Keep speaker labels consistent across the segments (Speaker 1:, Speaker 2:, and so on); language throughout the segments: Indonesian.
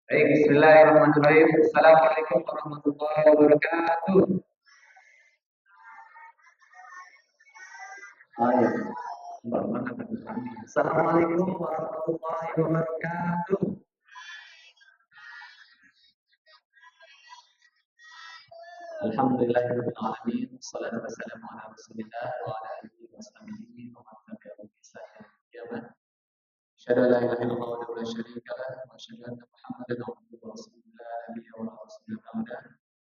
Speaker 1: Baik, bismillahirrahmanirrahim. Assalamualaikum warahmatullahi wabarakatuh. Oh iya, Assalamualaikum warahmatullahi wabarakatuh. Alhamdulillahirabbil alamin. Wassalatu wassalamu ala Rasulillah wa ala alihi washabihi wa man tabi'ahum bi ihsan ila yaumil qiyamah. Asyhadu an la ilaha illallah wa la syarika lah wa asyhadu anna Muhammadan abduhu wa rasuluhu la nabiyya wa la rasula ba'da.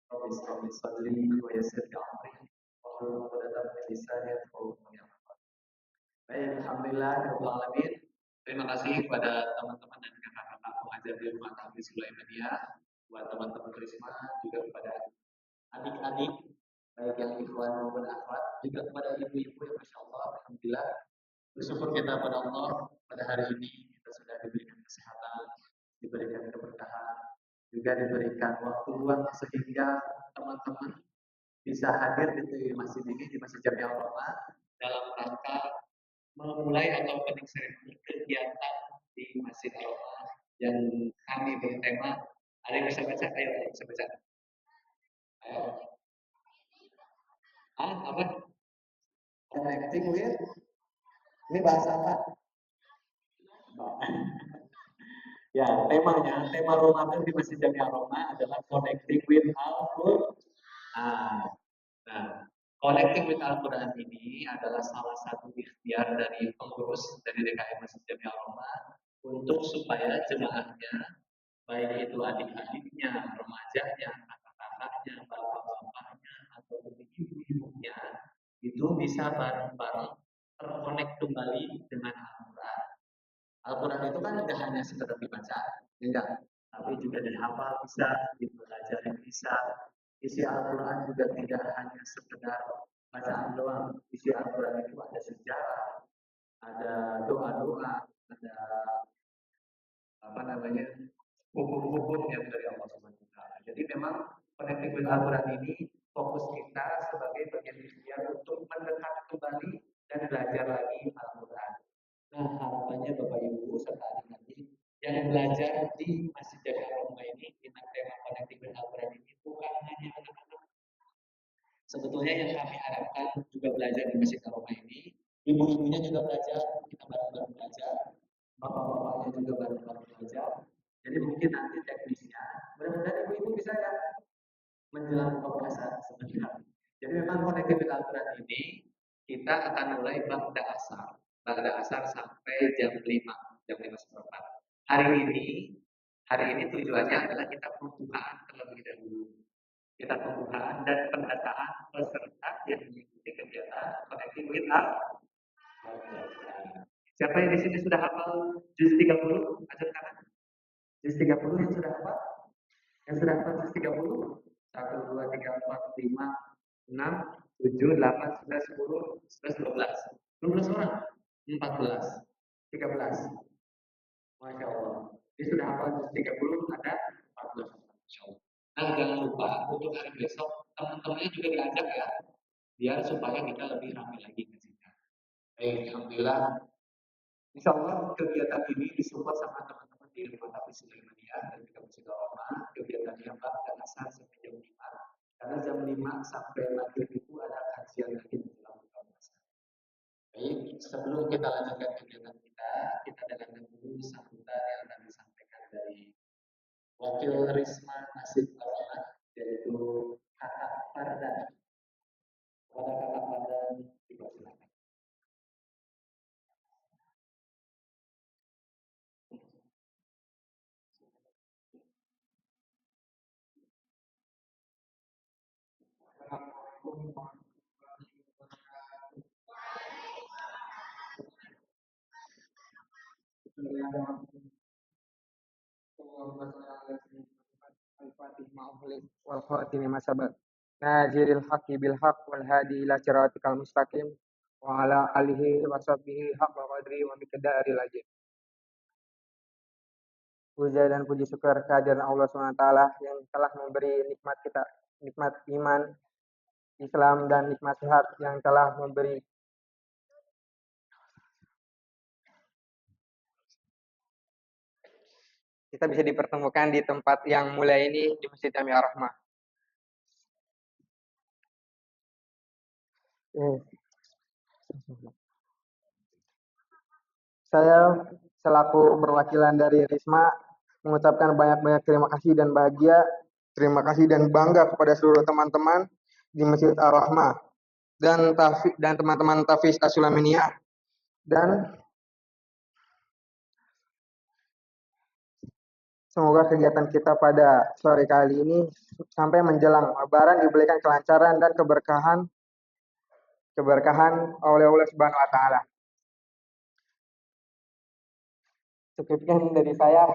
Speaker 1: Rabbi ishrah li sadri wa yassir li amri wahlul 'uqdatam min lisani yafqahu qawli. Baik, alhamdulillah rabbil alamin. Terima kasih kepada teman-teman dan kakak-kakak pengajar di rumah Tahfiz Sulaimaniyah, buat teman-teman Risma, juga kepada adik-adik baik yang ikhwan maupun akhwat, juga kepada ibu-ibu yang masya Allah, alhamdulillah bersyukur kita pada Allah pada hari ini kita sudah diberikan kesehatan, diberikan keberkahan, juga diberikan waktu luang sehingga teman-teman bisa hadir di masjid ini, di Masjid Jami Al-Rahmah dalam rangka memulai atau opening ceremony kegiatan di Masjid Al-Rahmah yang kami bertema, ada yang bisa baca? Ayo, ada yang bisa baca? Ayo. Apa? Connecting with? Ini bahasa apa? Ya, tema Ramadan di Masjid Jami Al-Rahmah adalah Connecting with Al-Quran. Nah, Connecting with Al-Quran ini adalah salah satu ikhtiar dari pengurus dari DKM Masjid Jami Al-Rahmah untuk supaya jemaahnya, baik itu adik-adiknya, remajanya, kakak-kakaknya, bapak-bapaknya, atau ibu-ibunya, itu bisa bareng-bareng terkonek kembali dengan Al-Quran. Al-Quran itu kan tidak hanya sekedar dibaca, enggak, tapi juga dihafal bisa, dipelajari bisa. Isi Al-Quran juga tidak hanya sekedar bacaan doang. Isi Al-Quran itu ada sejarah, ada doa-doa, ada hukum-hukum yang dari Allah Subhanahu wa taala. Jadi memang Connecting with Al-Quran ini fokus kita sebagai bagian ikhtiar untuk mendekat kembali dan belajar lagi Al-Quran. Nah, harapannya Bapak Ibu serta adik-adik yang belajar di Masjid Jami Al-Rahmah ini dengan tema Connecting with Al-Quran ini bukan hanya anak-anak. Sebetulnya yang kami harapkan juga belajar di Masjid Al-Rahmah ini, ibu-ibunya juga belajar, kita bareng-bareng belajar, bapak-bapaknya juga bareng-bareng belajar. Jadi mungkin nanti teknisnya, mudah-mudahan ibu-ibu bisa ya menjelang buka puasa sebentar. Jadi memang Connecting with Al-Quran ini kita akan mulai ba'da asar sampai jam 5, jam 5:04. Hari ini tujuannya adalah kita pembukaan terlebih dahulu. Kita pembukaan dan pendataan peserta yang mengikuti kegiatan Connecting with Al-Quran. Siapa yang di sini sudah hafal juz 30? Ajar kanan. Juz 30 yang sudah hafal? Yang sudah hafal juz 30? 1, 2, 3, 4, 5, 6, 7, 8, 9, 10, 11, 12. 12 orang? 14, 13. Masya Allah. Ini sudah hafal juz 30, ada 14. Masya Allah. Nah, jangan lupa untuk hari besok teman-temannya juga diajak ya, biar supaya kita lebih ramai lagi ke sini. Alhamdulillah. Insya Allah kegiatan ini disupport sama teman-teman di Rumah Tahfiz Sulaimaniyah dan juga Masjid Al-Rahmah. Kegiatannya pada asar sampai jam 5. Karena jam 5 sampai maghrib itu ada kajian lagi menjelang buka puasa. Baik, sebelum kita lanjutkan kegiatan kita dengarkan dulu sambutan yang akan disampaikan dari Wakil Risma Masjid Al-Rahmah, yaitu Kakak Fardan. Kepada Kakak Fardan, dipersilakan.
Speaker 2: Najiril haqqi bil haqq wal hadi ila siratikal mustaqim wa ala alihi wa sahbihi haqqa qadri wa miqdaril azim. Puja dan puji syukur kehadiran Allah SWT yang telah memberi nikmat iman, Islam dan nikmat sehat, yang telah memberi kita bisa dipertemukan di tempat yang mulia ini di Masjid Jami'ah Rahmah. Saya selaku perwakilan dari Risma mengucapkan banyak-banyak terima kasih dan bahagia, terima kasih dan bangga kepada seluruh teman-teman di Masjid Ar-Rahmah dan teman-teman Tafiz As-Sulaminiyah, dan semoga kegiatan kita pada sore kali ini sampai menjelang Lebaran diberikan kelancaran dan keberkahan oleh Allah Subhanahu wa taala. Cukupkan dari saya.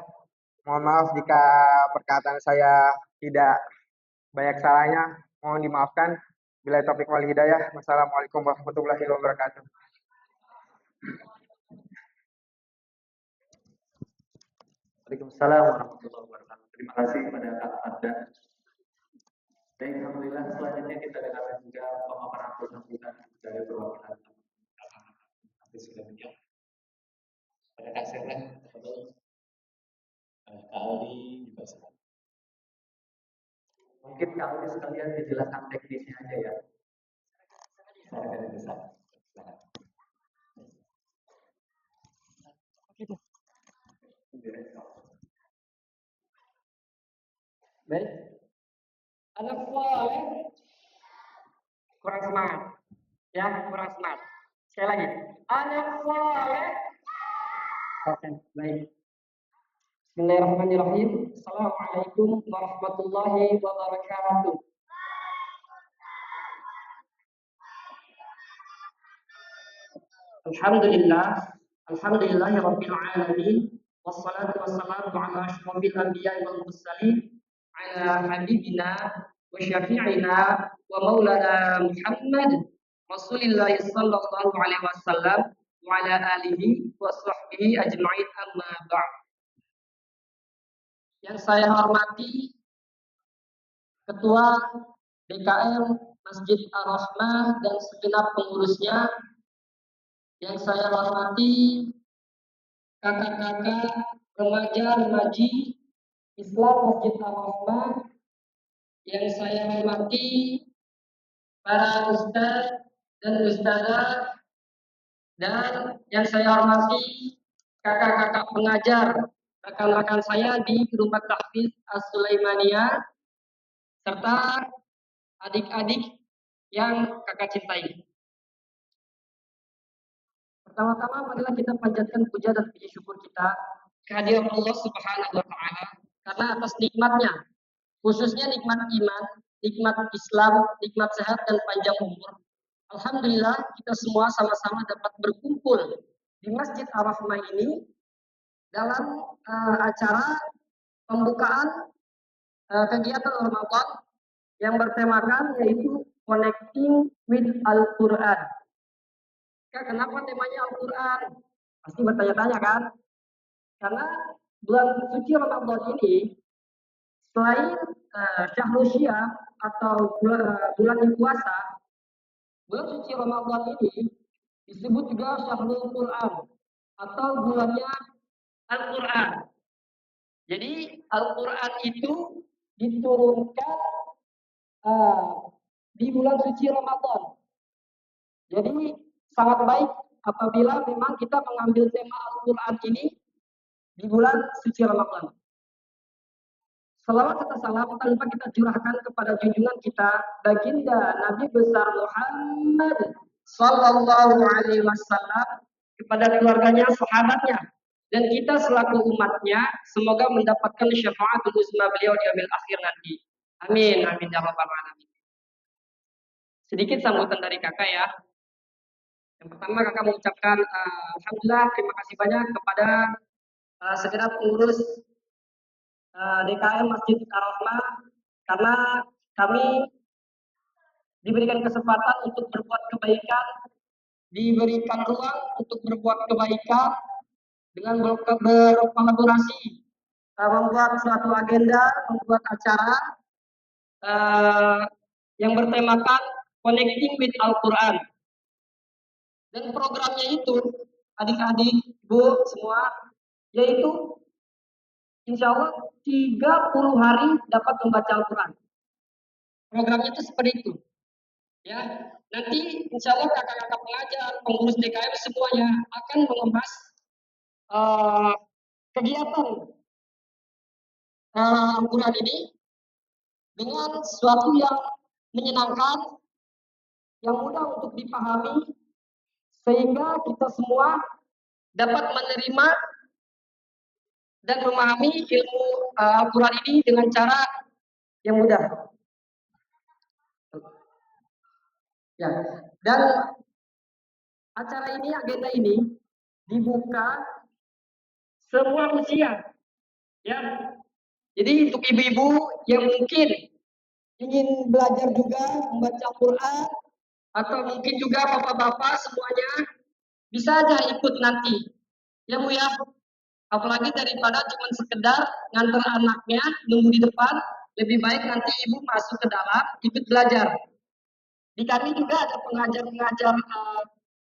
Speaker 2: Mohon maaf jika perkataan saya tidak banyak salahnya. Mohon dimaafkan. Bila taufik wal hidayah. Wassalamualaikum warahmatullahi wabarakatuh.
Speaker 1: Waalaikumsalam warahmatullahi wabarakatuh. Terima kasih kepada Kak Arda. Baik, alhamdulillah selanjutnya kita dengarkan juga pemaparan sambutan dari perwakilan Hafiz Sulamiyah. Pada Kak Sereh, Kak Ali juga sedang. Mungkin Kak Ali sekalian dijelaskan teknisnya aja ya. Saya akan bisa.
Speaker 3: Baik. Anak soleh kurang semangat. Ya, kurang semangat. Sekali lagi. Anak soleh. Oke, baik. Bismillahirrahmanirrahim. Assalamualaikum warahmatullahi wabarakatuh. Alhamdulillahirabbil alamin. Wassalatu wassalamu ala asyrofil anbiya'i wal mursalin ala habibina wa syafi'ina wa maulana Muhammad Rasulillah sallallahu alaihi wasallam wa ala alihi wa sahbihi ajma'in, amma ba'd. Yang saya hormati Ketua DKM Masjid Ar-Rahmah dan segenap pengurusnya, yang saya hormati kakak-kakak, remaja-remaji Islam Masjid Ar-Rahmah, yang saya hormati para ustadz dan ustadzah, dan yang saya hormati kakak-kakak pengajar, rekan-rekan saya di Rumah Tahfiz As-Sulaimaniyah, serta adik-adik yang kakak cintai. Pertama-tama marilah kita panjatkan puja dan puji syukur kita kehadiran Allah Subhanahu wa taala karena atas nikmatnya, khususnya nikmat iman, nikmat Islam, nikmat sehat dan panjang umur. Alhamdulillah kita semua sama-sama dapat berkumpul di Masjid Ar-Rahmah ini dalam acara pembukaan kegiatan Ramadan yang bertemakan yaitu Connecting with Al-Quran. Kenapa temanya Al-Quran? Pasti bertanya-tanya kan? Karena bulan suci Ramadan ini selain Syahrul Syam atau bulan puasa, bulan suci Ramadan ini disebut juga Syahrul Quran atau bulannya Al-Quran. Jadi Al-Quran itu diturunkan di bulan suci Ramadan. Jadi sangat baik apabila memang kita mengambil tema Al-Quran ini di bulan suci Ramadan. Salawat serta salam tanpa kita curahkan kepada junjungan kita, baginda Nabi besar Muhammad Sallallahu Alaihi Wasallam, kepada keluarganya, sahabatnya, dan kita selaku umatnya, semoga mendapatkan syafaatul uzma beliau di yaumil akhir nanti. Amin, amin ya rabbal alamin. Sedikit sambutan dari kakak ya. Yang pertama kakak mengucapkan alhamdulillah, terima kasih banyak kepada segenap pengurus DKM Masjid Ar-Rahmah karena kami diberikan kesempatan untuk berbuat kebaikan, diberikan ruang untuk berbuat kebaikan dengan berkolaborasi, membuat suatu agenda, membuat acara yang bertemakan Connecting with Al-Quran. Dan programnya itu, adik-adik, ibu semua, yaitu insya Allah 30 hari dapat membaca Al-Quran. Programnya itu seperti itu. Ya, nanti insya Allah kakak-kakak pengajar, pengurus DKM semuanya akan mengemas kegiatan Al-Quran ini dengan sesuatu yang menyenangkan, yang mudah untuk dipahami, sehingga kita semua dapat menerima dan memahami ilmu Al-Quran ini dengan cara yang mudah. Ya, dan acara ini, agenda ini dibuka semua usia. Ya, jadi untuk ibu-ibu yang mungkin ingin belajar juga membaca Al-Quran, atau mungkin juga bapak-bapak semuanya bisa aja ikut nanti. Ya Bu ya, apalagi daripada cuma sekedar nganter anaknya nunggu di depan, lebih baik nanti ibu masuk ke dalam ikut belajar. Di kami juga ada pengajar-pengajar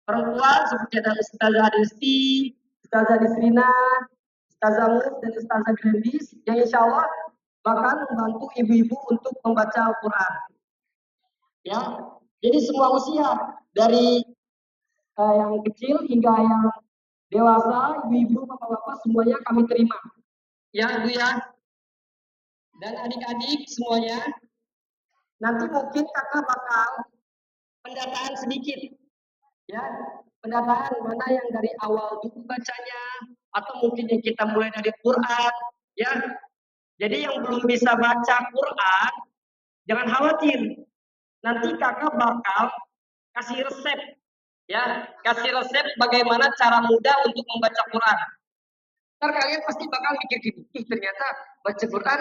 Speaker 3: perempuan seperti ada Ustazah Desti, Ustazah Disrina, Ustazah Mus, dan Ustazah Grandis yang insya Allah bahkan membantu ibu-ibu untuk membaca Al-Quran. Ya, jadi semua usia dari yang kecil hingga yang dewasa, ibu-ibu, bapak-bapak semuanya kami terima. Ya, Bu ya. Dan adik-adik semuanya, nanti mungkin kakak bakal pendataan sedikit. Ya, pendataan mana yang dari awal dulu bacanya, atau mungkin yang kita mulai dari Quran. Ya, jadi yang belum bisa baca Quran, jangan khawatir. Nanti kakak bakal kasih resep. Ya, kasih resep bagaimana cara mudah untuk membaca Quran. Ntar kalian pasti bakal mikir gini, ih ternyata baca Quran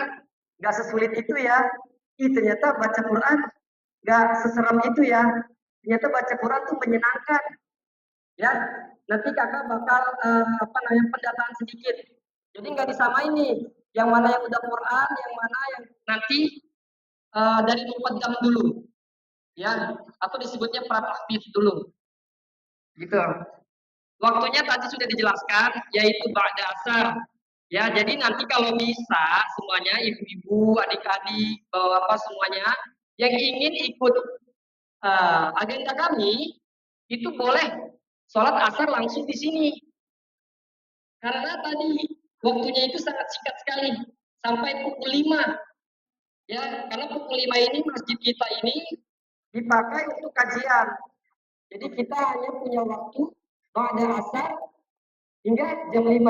Speaker 3: nggak sesulit itu ya. Ih ternyata baca Quran nggak seseram itu ya. Ternyata baca Quran tuh menyenangkan. Ya, nanti kakak bakal pendataan sedikit. Jadi nggak disamain nih, yang mana yang udah Quran, yang mana yang nanti dari muqaddam dulu. Ya, atau disebutnya pratahfidz dulu. Gitu. Waktunya tadi sudah dijelaskan, yaitu ba'da asar. Ya, jadi nanti kalau bisa semuanya, ibu-ibu, adik-adik, bapak-bapak semuanya, yang ingin ikut agenda kami, itu boleh sholat asar langsung di sini. Karena tadi waktunya itu sangat singkat sekali, sampai pukul 5. Ya, karena pukul 5 ini masjid kita ini dipakai untuk kajian. Jadi kita hanya punya waktu ba'da asar hingga jam 5.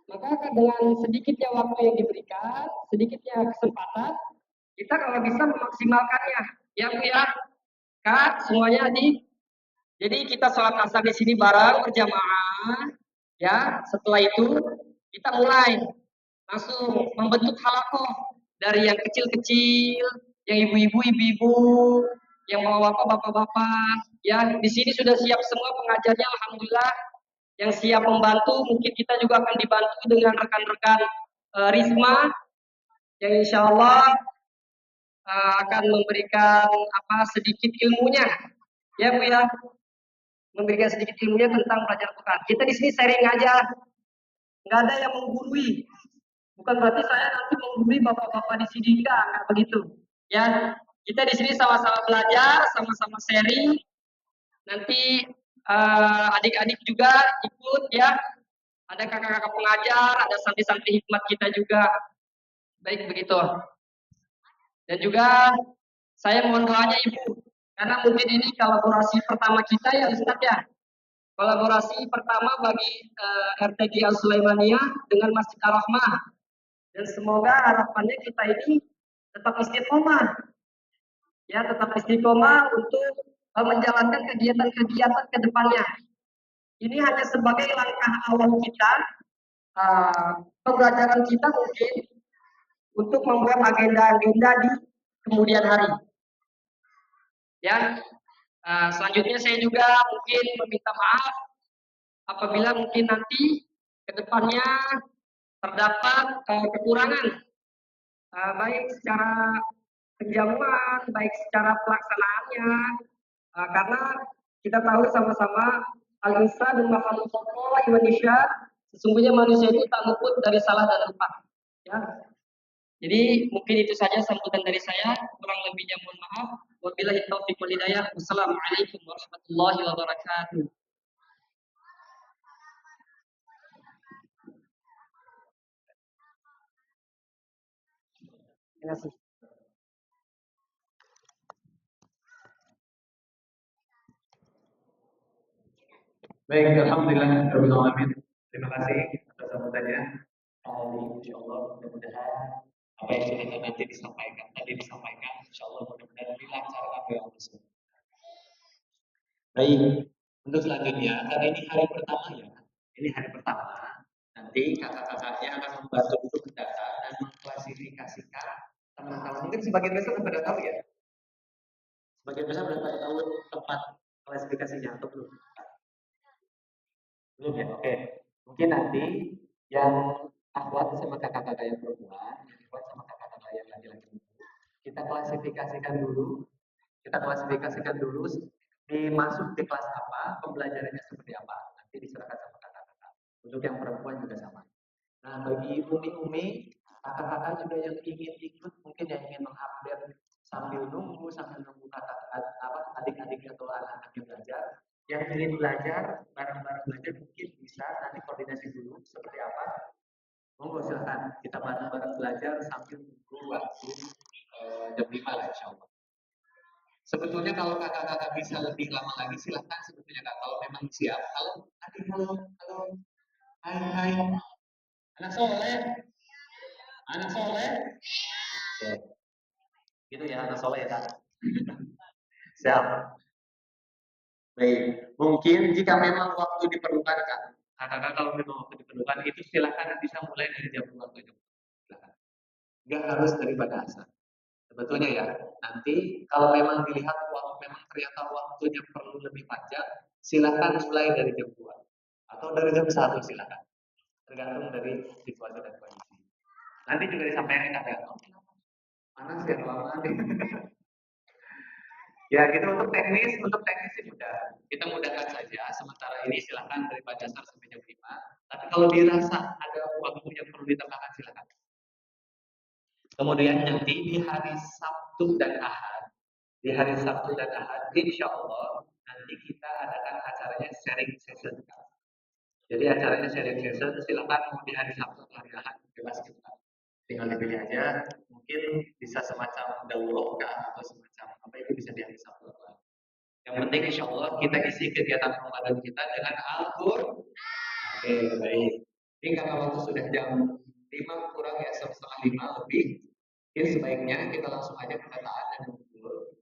Speaker 3: Maka dengan sedikitnya waktu yang diberikan, sedikitnya kesempatan, kita kalau bisa memaksimalkannya. Ya Bu ya, Kak, semuanya adik. Jadi kita sholat asar di sini bareng berjamaah. Ya, setelah itu kita mulai langsung membentuk halakoh dari yang kecil-kecil, yang ibu-ibu, yang bapak-bapak. Ya, di sini sudah siap semua pengajarnya, alhamdulillah. Yang siap membantu, mungkin kita juga akan dibantu dengan rekan-rekan Risma yang insya Allah akan memberikan sedikit ilmunya, ya Bu ya, memberikan sedikit ilmunya tentang pelajaran Quran. Kita di sini sharing aja, nggak ada yang menggurui. Bukan berarti saya nanti menggurui bapak-bapak di sini, enggak begitu. Ya, kita di sini sama-sama belajar, sama-sama sharing. Nanti adik-adik juga ikut ya. Ada kakak-kakak pengajar, ada santri-santri hikmat kita juga. Baik begitu. Dan juga saya mohon doanya Ibu, karena mungkin ini kolaborasi pertama kita ya Ustadz ya. Kolaborasi pertama bagi RTG Al-Sulaimaniyah dengan Masjid Ar-Rahmah. Dan semoga harapannya kita ini tetap istiqomah. Ya, tetap istiqomah untuk menjalankan kegiatan-kegiatan ke depannya. Ini hanya sebagai langkah awal kita, pembelajaran kita mungkin untuk membuat agenda-agenda di kemudian hari. Ya, selanjutnya saya juga mungkin meminta maaf apabila mungkin nanti ke depannya terdapat kekurangan, baik secara penjamuan, baik secara pelaksanaannya, karena kita tahu sama-sama Al-Isra dan Mahamudullah Indonesia Sesungguhnya manusia itu tak luput dari salah dan lupa. Ya. Jadi mungkin itu saja sambutan dari saya. Kurang lebihnya mohon maaf. Wabillahi taufiq wal hidayah. Wassalamualaikum warahmatullahi wabarakatuh. Terima kasih.
Speaker 1: Baik, alhamdulillah rabbil alamin. Terima kasih atas sambutannya. Insyaallah mudah-mudahan apa yang sudah nanti disampaikan, insyaallah mudah-mudahan dilancarkan oleh Allah Subhanahu. Baik, untuk selanjutnya karena ini hari pertama ya. Ini hari pertama. Nanti kakak-kakaknya akan membantu untuk mendata dan mengklasifikasikan teman-teman. Mungkin sebagian besar sudah pada tahu ya. Sebagian besar sudah pada tahu tempat klasifikasinya atau belum? Belum ya, oke. Mungkin nanti yang akhwat sama kakak-kakak yang perempuan, yang akhwat sama kakak-kakak yang laki-laki kita klasifikasikan dulu. Dimasuk di kelas apa, pembelajarannya seperti apa. Nanti diserahkan sama kakak-kakak. Untuk yang perempuan juga sama. Nah, bagi umi-umi, kakak-kakak juga yang ingin ikut, mungkin yang ingin mengupdate sambil nunggu kakak adik-adik atau anak-anak yang belajar, yang ingin belajar bareng-bareng belajar mungkin bisa nanti koordinasi dulu seperti apa. Monggo silakan kita bareng-bareng belajar sambil nunggu waktu jam 5 lah insya Allah. Sebetulnya kalau kakak-kakak bisa lebih lama lagi silahkan sebetulnya kak kalau memang siap. Halo, adik halo, hai, anak soleh, oke, gitu ya anak soleh ya kak. Siap. Baik, mungkin jika memang waktu diperlukan kak, kakak-kakak kalau memang waktu diperlukan itu silahkan bisa mulai dari jam 2 atau jam 3. Silahkan. Nggak harus daripada asar. Sebetulnya ya, nanti kalau memang dilihat memang ternyata waktunya perlu lebih panjang, silakan mulai dari jam 2 atau dari jam 1 silakan. Tergantung dari situasi dan kondisi. Nanti juga disampaikan kadang, panas ya lama nih. Ya gitu untuk teknis sih mudah. Kita mudahkan saja. Sementara ini silakan dari dasar sampai jam 5. Tapi kalau dirasa ada waktu yang perlu ditambahkan silakan. Kemudian nanti di hari Sabtu dan Ahad, insya Allah nanti kita adakan acaranya sharing session. Jadi acaranya sharing session, silakan mau di hari Sabtu atau hari Ahad bebas kita. Tinggal dipilih aja, mungkin bisa semacam daurah atau semacam apa itu bisa di hari Sabtu atau Ahad. Yang penting insya Allah kita isi kegiatan Ramadan kita dengan Al-Qur'an. Oke, baik. Ini karena waktu sudah jam 5 kurang ya, setengah 5 lebih. Jadi sebaiknya kita langsung aja pendataan dan mengumpul.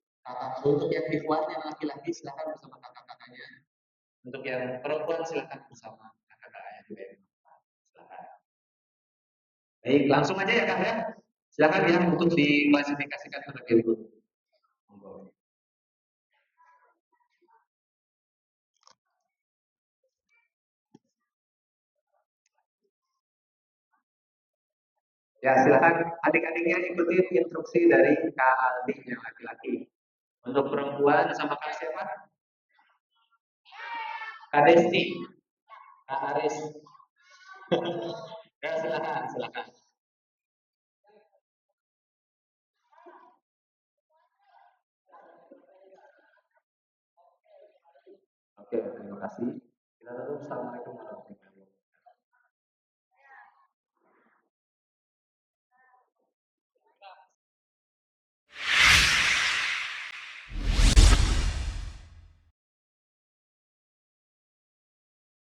Speaker 1: Untuk yang ikhwan yang laki-laki silakan bersama kakak-kakaknya. Untuk yang perempuan silakan bersama kakak-kakaknya juga. Silakan. Baik, langsung aja ya kak ya. Silakan ya untuk diklasifikasikan terlebih dahulu. Ya silakan adik-adiknya ikuti instruksi dari Kak Aldi yang laki-laki. Untuk perempuan sama Kak siapa? Kak Desti, Kak Aris. Ya silakan. Oke, terima kasih. Kita tutup. Assalamualaikum warahmatullahi wabarakatuh.